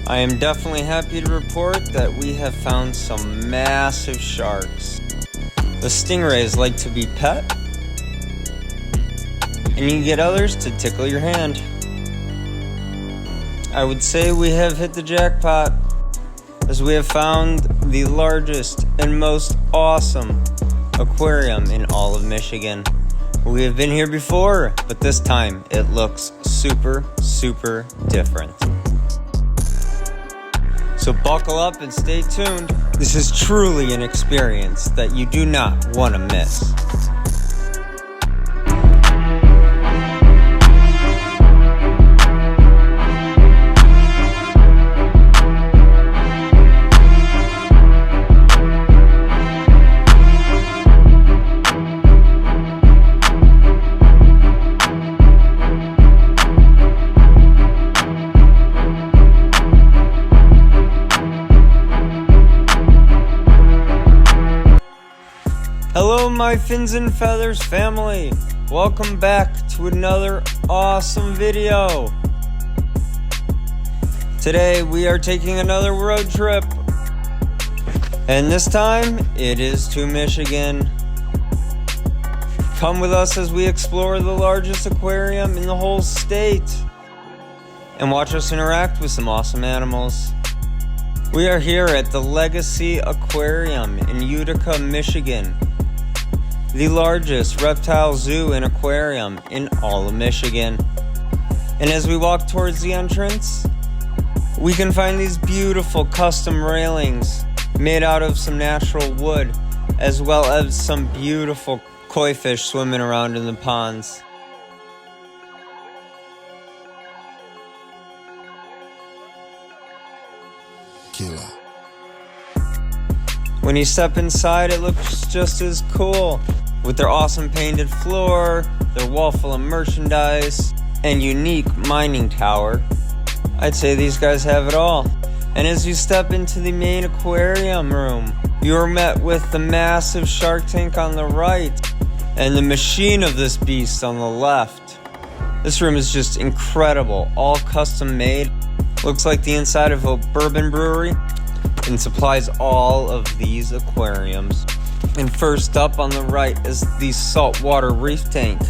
I am definitely happy to report that we have found some massive sharks. The stingrays like to be pet, and you can get others to tickle your hand. I would say we have hit the jackpot, as we have found the largest and most awesome aquarium in all of Michigan. We have been here before, but this time it looks super different. So buckle up and stay tuned. This is truly an experience that you do not want to miss. Hello my fins and feathers family, welcome back to another awesome video. Today we are taking another road trip, and this time it is to Michigan. Come with us as we explore the largest aquarium in the whole state and watch us interact with some awesome animals. We are here at the Legasea Aquarium in Utica, Michigan, the largest reptile zoo and aquarium in all of Michigan. And as we walk towards the entrance, we can find these beautiful custom railings made out of some natural wood, as well as some beautiful koi fish swimming around in the ponds. Killer. When you step inside, it looks just as cool, with their awesome painted floor, their wall full of merchandise, and unique mining tower. I'd say these guys have it all. And as you step into the main aquarium room, you are met with the massive shark tank on the right, and the machine of this beast on the left. This room is just incredible, all custom made. Looks like the inside of a bourbon brewery, and supplies all of these aquariums. And first up on the right is the saltwater reef tank.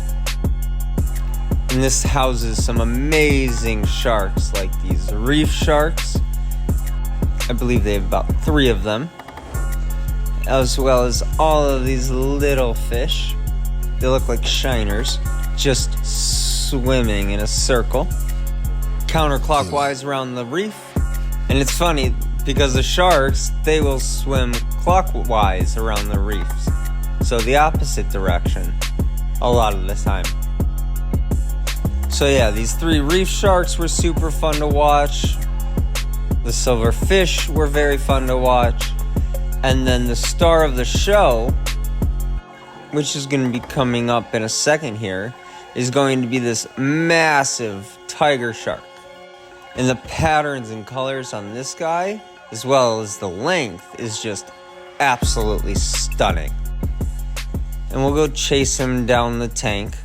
And this houses some amazing sharks, like these reef sharks. I believe they have about 3 of them. As well as all of these little fish. They look like shiners, just swimming in a circle, counterclockwise around the reef. And it's funny, because the sharks, they will swim clockwise around the reefs. So the opposite direction a lot of the time. So yeah, these 3 reef sharks were super fun to watch. The silver fish were very fun to watch. And then the star of the show, which is going to be coming up in a second here, is going to be this massive tiger shark. And the patterns and colors on this guy, as well as the length, is just absolutely stunning. And we'll go chase him down the tank.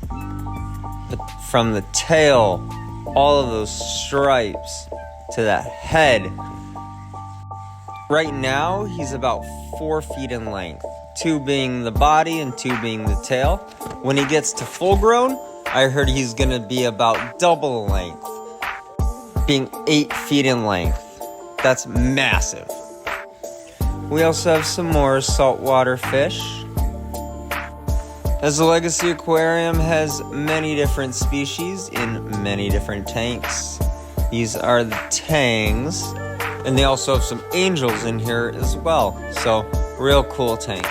But from the tail, all of those stripes, to that head. Right now, he's about 4 feet in length, 2 being the body and 2 being the tail. When he gets to full grown, I heard he's gonna be about double the length, being 8 feet in length. That's massive. We also have some more saltwater fish, as the Legasea Aquarium has many different species in many different tanks. These are the tangs, and they also have some angels in here as well. So, real cool tank.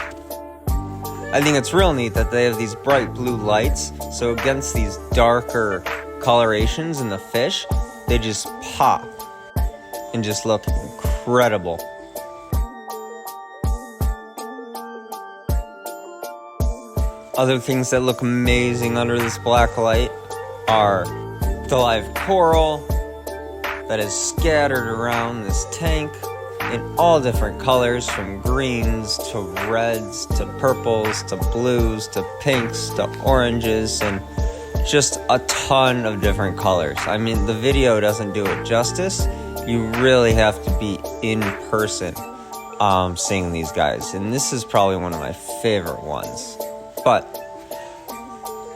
I think it's real neat that they have these bright blue lights, so against these darker colorations in the fish, they just pop and just look incredible. Other things that look amazing under this black light are the live coral that is scattered around this tank in all different colors, from greens to reds to purples to blues to pinks to oranges, and just a ton of different colors. I mean, the video doesn't do it justice. You really have to be in person seeing these guys. And this is probably one of my favorite ones. But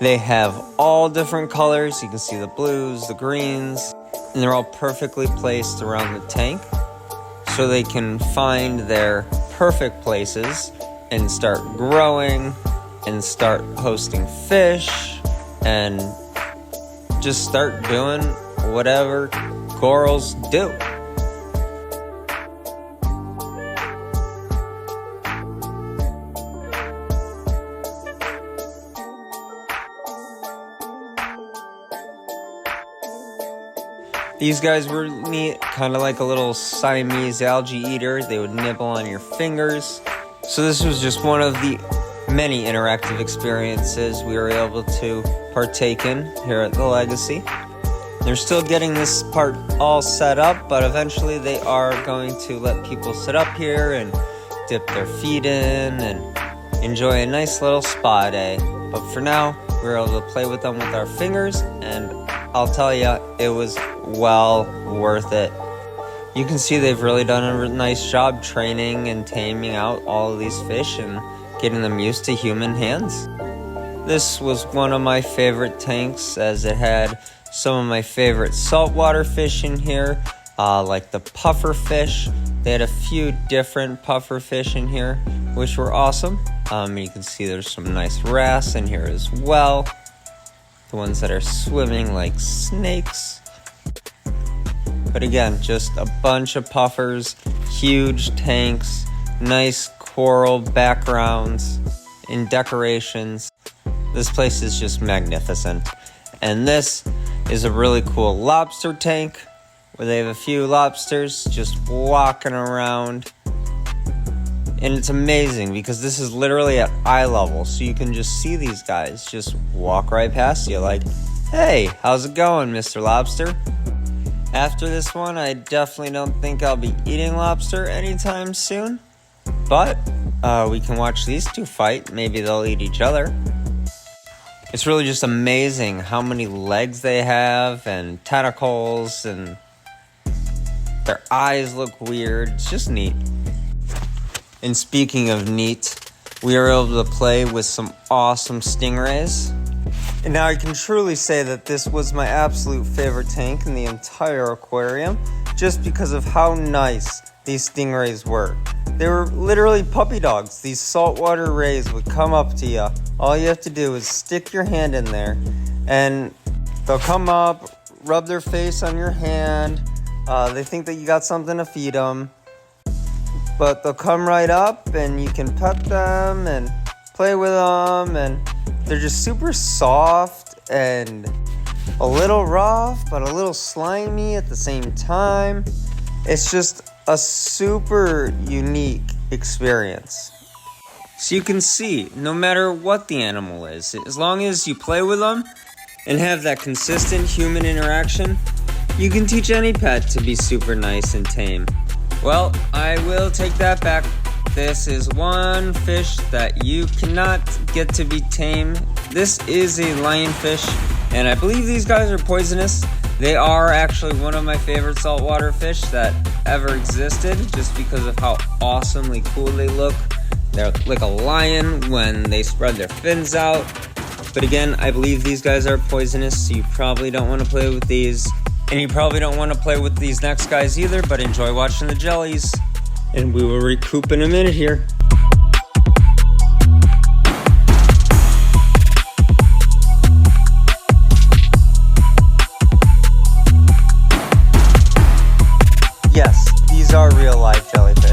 they have all different colors. You can see the blues, the greens, and they're all perfectly placed around the tank so they can find their perfect places and start growing and start hosting fish and just start doing whatever corals do. These guys were neat, kind of like a little Siamese algae eater. They would nibble on your fingers. So this was just one of the many interactive experiences we were able to partake in here at the Legacy. They're still getting this part all set up, but eventually they are going to let people sit up here and dip their feet in and enjoy a nice little spa day. But for now, we were able to play with them with our fingers, and I'll tell you, it was well worth it. You can see they've really done a nice job training and taming out all of these fish and getting them used to human hands. This was one of my favorite tanks, as it had some of my favorite saltwater fish in here, like the puffer fish. They had a few different puffer fish in here, which were awesome. You can see there's some nice wrasse in here as well. The ones that are swimming like snakes. But again, just a bunch of puffers, huge tanks, nice coral backgrounds and decorations. This place is just magnificent. And this is a really cool lobster tank where they have a few lobsters just walking around. And it's amazing because this is literally at eye level, so you can just see these guys just walk right past you like, hey, how's it going, Mr. Lobster? After this one, I definitely don't think I'll be eating lobster anytime soon, but we can watch these two fight. Maybe they'll eat each other. It's really just amazing how many legs they have and tentacles, and their eyes look weird. It's just neat. And speaking of neat, we are able to play with some awesome stingrays. And now I can truly say that this was my absolute favorite tank in the entire aquarium, just because of how nice these stingrays were. They were literally puppy dogs. These saltwater rays would come up to you. All you have to do is stick your hand in there, and they'll come up, rub their face on your hand. They think that you got something to feed them. But they'll come right up and you can pet them and play with them, and they're just super soft and a little rough but a little slimy at the same time. It's just a super unique experience. So you can see, no matter what the animal is, as long as you play with them and have that consistent human interaction, you can teach any pet to be super nice and tame. Well, I will take that back. This is one fish that you cannot get to be tame. This is a lionfish, and I believe these guys are poisonous. They are actually one of my favorite saltwater fish that ever existed, just because of how awesomely cool they look. They're like a lion when they spread their fins out. But again, I believe these guys are poisonous, so you probably don't want to play with these. And you probably don't want to play with these next guys either, but enjoy watching the jellies. And we will recoup in a minute here. Yes, these are real life jellyfish.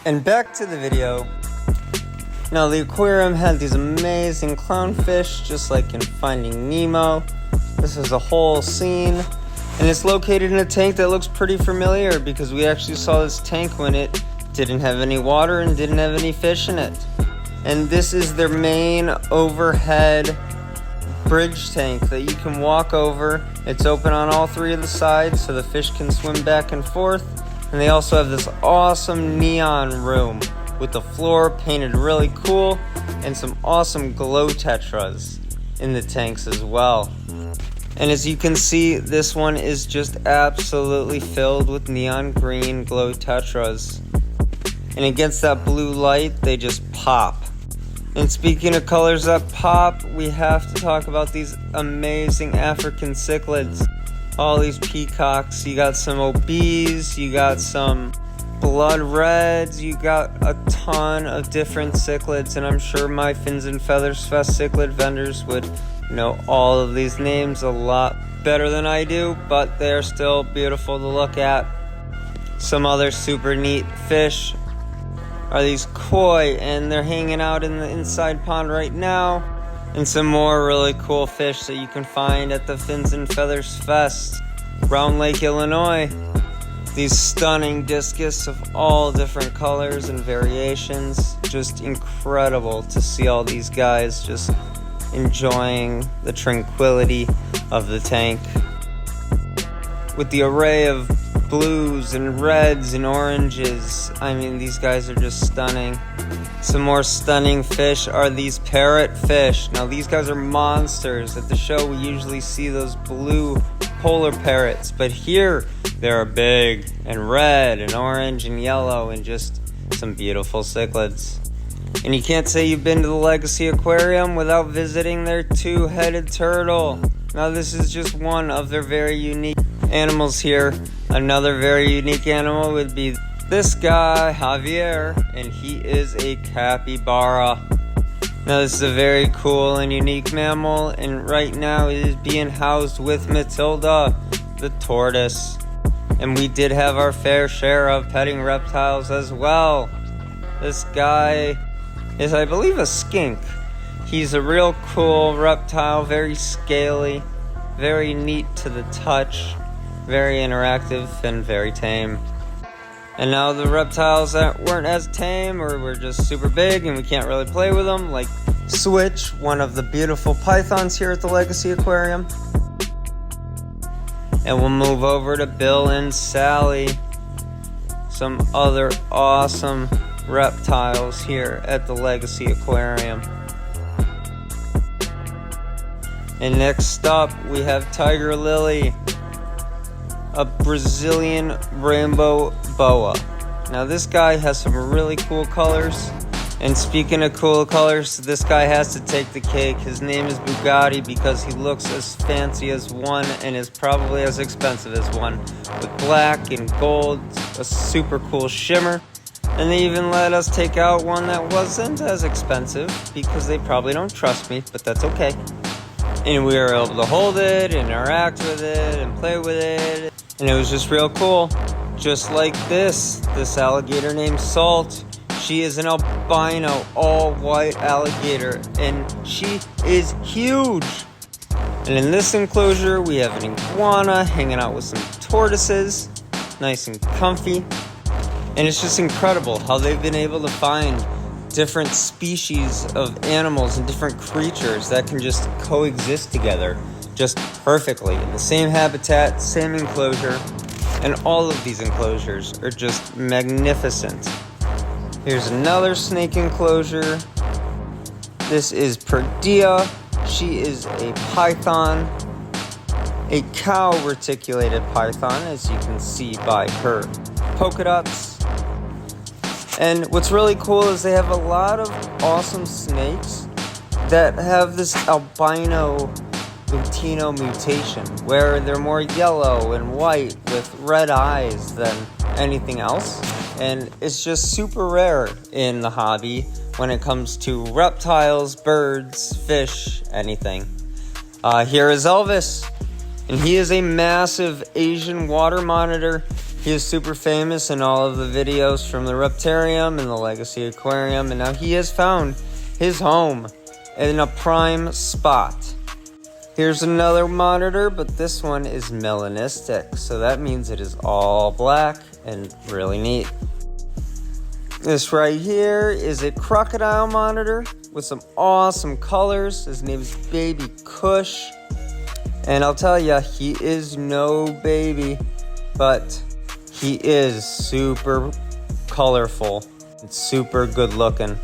And back to the video. Now the aquarium had these amazing clownfish, just like in Finding Nemo. This is a whole scene, and it's located in a tank that looks pretty familiar because we actually saw this tank when it didn't have any water and didn't have any fish in it. And this is their main overhead bridge tank that you can walk over. It's open on all three of the sides so the fish can swim back and forth. And they also have this awesome neon room with the floor painted really cool and some awesome glow tetras in the tanks as well. And as you can see, this one is just absolutely filled with neon green glow tetras. And against that blue light, they just pop. And speaking of colors that pop, we have to talk about these amazing African cichlids. All these peacocks. You got some OBs, you got some blood reds, you got a ton of different cichlids, and I'm sure my Fins and Feathers Fest cichlid vendors would know all of these names a lot better than I do, but they're still beautiful to look at. Some other super neat fish are these koi, and they're hanging out in the inside pond right now. And some more really cool fish that you can find at the Fins and Feathers Fest, Round Lake, Illinois. These stunning discus of all different colors and variations. Just incredible to see all these guys just enjoying the tranquility of the tank. With the array of blues and reds and oranges, I mean, these guys are just stunning. Some more stunning fish are these parrotfish. Now these guys are monsters. At the show we usually see those blue polar parrots, but here they're big and red and orange and yellow and just some beautiful cichlids. And you can't say you've been to the Legasea Aquarium without visiting their two-headed turtle. Now this is just one of their very unique animals here. Another very unique animal would be this guy, Javier, and he is a capybara. Now this is a very cool and unique mammal, and right now it is being housed with Matilda, the tortoise. And we did have our fair share of petting reptiles as well. This guy is, I believe, a skink. He's a real cool reptile, very scaly, very neat to the touch, very interactive, and very tame. And now the reptiles that weren't as tame or were just super big and we can't really play with them, like Switch, one of the beautiful pythons here at the Legasea Aquarium. And we'll move over to Bill and Sally, some other awesome reptiles here at the Legasea Aquarium. And next up we have Tiger Lily, a Brazilian rainbow boa. Now this guy has some really cool colors. And speaking of cool colors, this guy has to take the cake. His name is Bugatti because he looks as fancy as one and is probably as expensive as one. With black and gold, a super cool shimmer. And they even let us take out one that wasn't as expensive because they probably don't trust me, but that's okay. And we were able to hold it, interact with it, and play with it. And it was just real cool. Just like this alligator named Salt. She is an albino, all-white alligator, and she is huge. And in this enclosure, we have an iguana hanging out with some tortoises, nice and comfy. And it's just incredible how they've been able to find different species of animals and different creatures that can just coexist together just perfectly in the same habitat, same enclosure, and all of these enclosures are just magnificent. Here's another snake enclosure. This is Perdea. She is a python, a cow reticulated python, as you can see by her polka dots. And what's really cool is they have a lot of awesome snakes that have this albino Latino mutation, where they're more yellow and white with red eyes than anything else. And it's just super rare in the hobby when it comes to reptiles, birds, fish, anything. Here is Elvis, and he is a massive Asian water monitor. He is super famous in all of the videos from the Reptarium and the Legasea Aquarium, and now he has found his home in a prime spot. Here's another monitor, but this one is melanistic, so that means it is all black and really neat. This right here is a crocodile monitor with some awesome colors. His name is Baby Kush, and I'll tell ya, he is no baby, but he is super colorful and super good looking.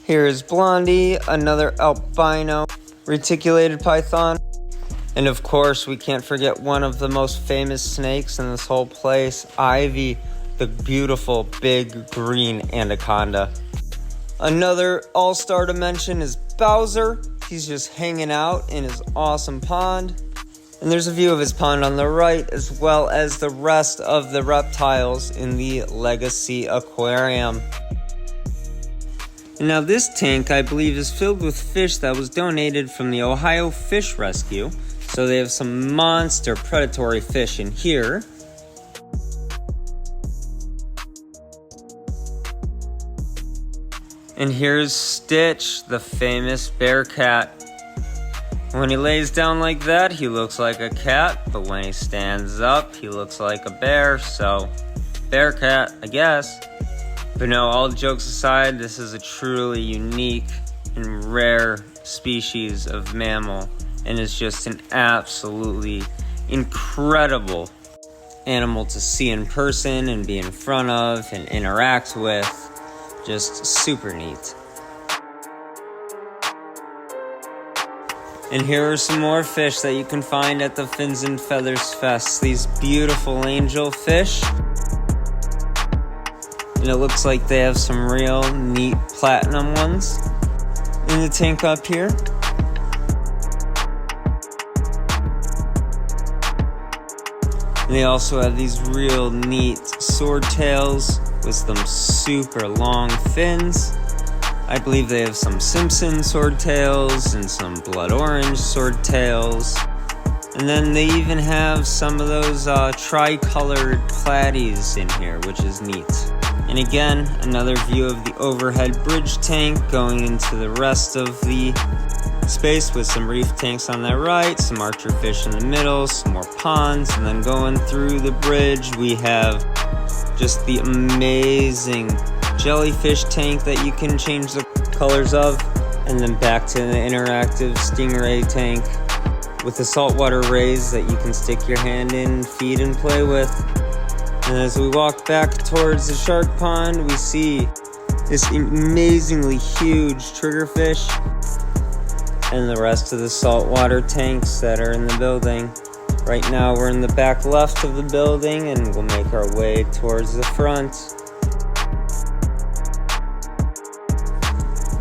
Here is Blondie, another albino reticulated python. And of course, we can't forget one of the most famous snakes in this whole place, Ivy, the beautiful big green anaconda. Another all-star to mention is Bowser. He's just hanging out in his awesome pond. And there's a view of his pond on the right, as well as the rest of the reptiles in the Legasea Aquarium. And now this tank, I believe, is filled with fish that was donated from the Ohio Fish Rescue. So they have some monster predatory fish in here. And here's Stitch, the famous bear cat. When he lays down like that, he looks like a cat, but when he stands up, he looks like a bear, so bear cat, I guess. But no, all jokes aside, this is a truly unique and rare species of mammal, and it's just an absolutely incredible animal to see in person and be in front of and interact with. Just super neat. And here are some more fish that you can find at the Fins and Feathers Fest. These beautiful angelfish. And it looks like they have some real neat platinum ones in the tank up here. And they also have these real neat swordtails with some super long fins. I believe they have some Simpson swordtails and some blood orange swordtails. And then they even have some of those tri-colored platies in here, which is neat. And again, another view of the overhead bridge tank going into the rest of the space with some reef tanks on the right, some archer fish in the middle, some more ponds, and then going through the bridge we have just the amazing jellyfish tank that you can change the colors of, and then back to the interactive stingray tank with the saltwater rays that you can stick your hand in, feed, and play with. And as we walk back towards the shark pond, we see this amazingly huge triggerfish and the rest of the saltwater tanks that are in the building. Right now we're in the back left of the building and we'll make our way towards the front.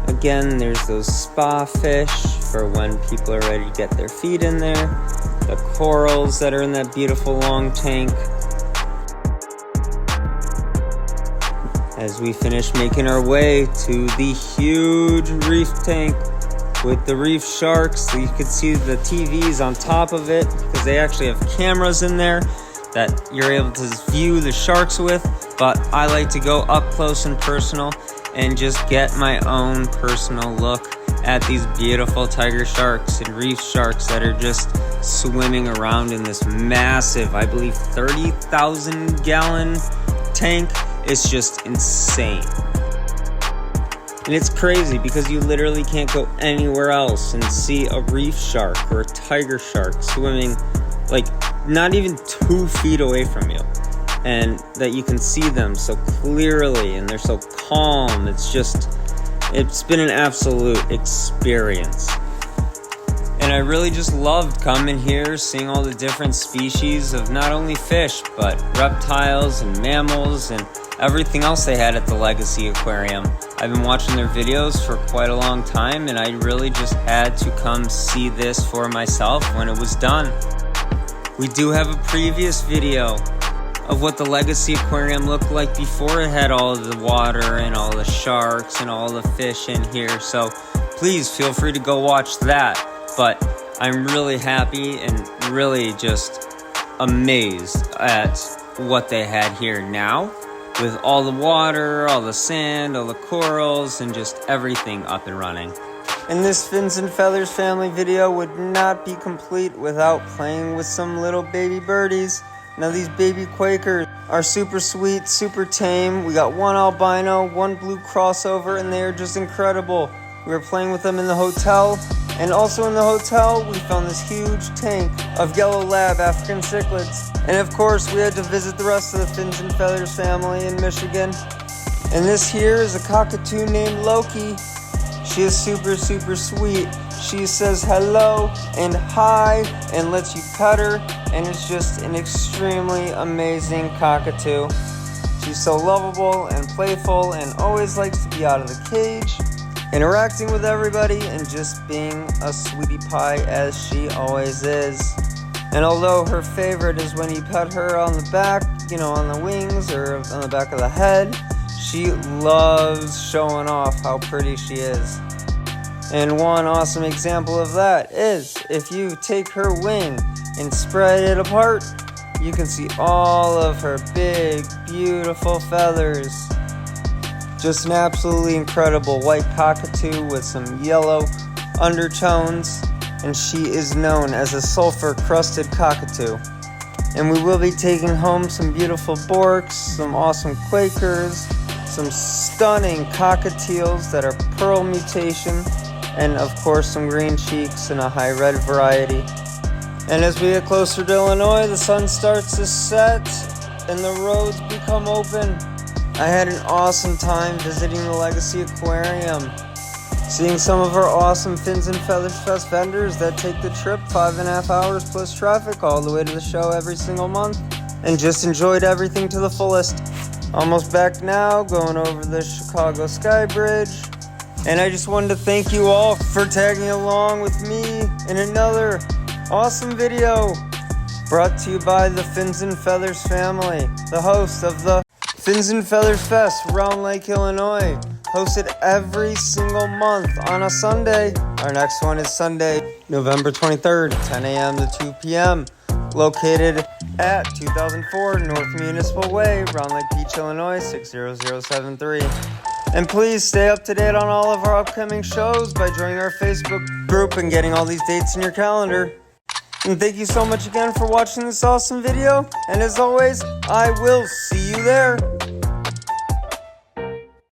Again, there's those spa fish for when people are ready to get their feet in there. The corals that are in that beautiful long tank. As we finish making our way to the huge reef tank with the reef sharks, you can see the TVs on top of it because they actually have cameras in there that you're able to view the sharks with. But I like to go up close and personal and just get my own personal look at these beautiful tiger sharks and reef sharks that are just swimming around in this massive, I believe 30,000 gallon tank. It's just insane. And it's crazy because you literally can't go anywhere else and see a reef shark or a tiger shark swimming like not even 2 feet away from you. And that you can see them so clearly and they're so calm. It's been an absolute experience. And I really just loved coming here, seeing all the different species of not only fish, but reptiles and mammals and everything else they had at the Legasea Aquarium. I've been watching their videos for quite a long time, and I really just had to come see this for myself when it was done. We do have a previous video of what the Legasea Aquarium looked like before it had all of the water and all the sharks and all the fish in here, so please feel free to go watch that. But I'm really happy and really just amazed at what they had here now, with all the water, all the sand, all the corals, and just everything up and running. And this Fins and Feathers family video would not be complete without playing with some little baby birdies. Now these baby Quakers are super sweet, super tame. We got one albino, one blue crossover, and they are just incredible. We were playing with them in the hotel, and also in the hotel we found this huge tank of yellow lab African cichlids. And of course we had to visit the rest of the Fins and Feathers family in Michigan. And this here is a cockatoo named Loki. She is super sweet. She says hello and hi and lets you pet her, and it's just an extremely amazing cockatoo. She's so lovable and playful and always likes to be out of the cage, interacting with everybody and just being a sweetie pie as she always is. And although her favorite is when you pet her on the back, on the wings or on the back of the head, she loves showing off how pretty she is. And one awesome example of that is if you take her wing and spread it apart, you can see all of her big, beautiful feathers. Just an absolutely incredible white cockatoo with some yellow undertones, and she is known as a sulfur-crusted cockatoo. And we will be taking home some beautiful borks, some awesome Quakers, some stunning cockatiels that are pearl mutation, and of course some green cheeks and a high red variety. And as we get closer to Illinois, the sun starts to set and the roads become open. I had an awesome time visiting the Legasea Aquarium, seeing some of our awesome Fins and Feathers Fest vendors that take the trip 5.5 hours plus traffic all the way to the show every single month, and just enjoyed everything to the fullest. Almost back now, going over the Chicago Sky Bridge. And I just wanted to thank you all for tagging along with me in another awesome video brought to you by the Fins and Feathers family, the host of the Fins and Feathers Fest, Round Lake, Illinois, hosted every single month on a Sunday. Our next one is Sunday, November 23rd, 10 a.m. to 2 p.m., located at 2004 North Municipal Way, Round Lake Beach, Illinois, 60073. And please stay up to date on all of our upcoming shows by joining our Facebook group and getting all these dates in your calendar. And thank you so much again for watching this awesome video. And as always, I will see you there.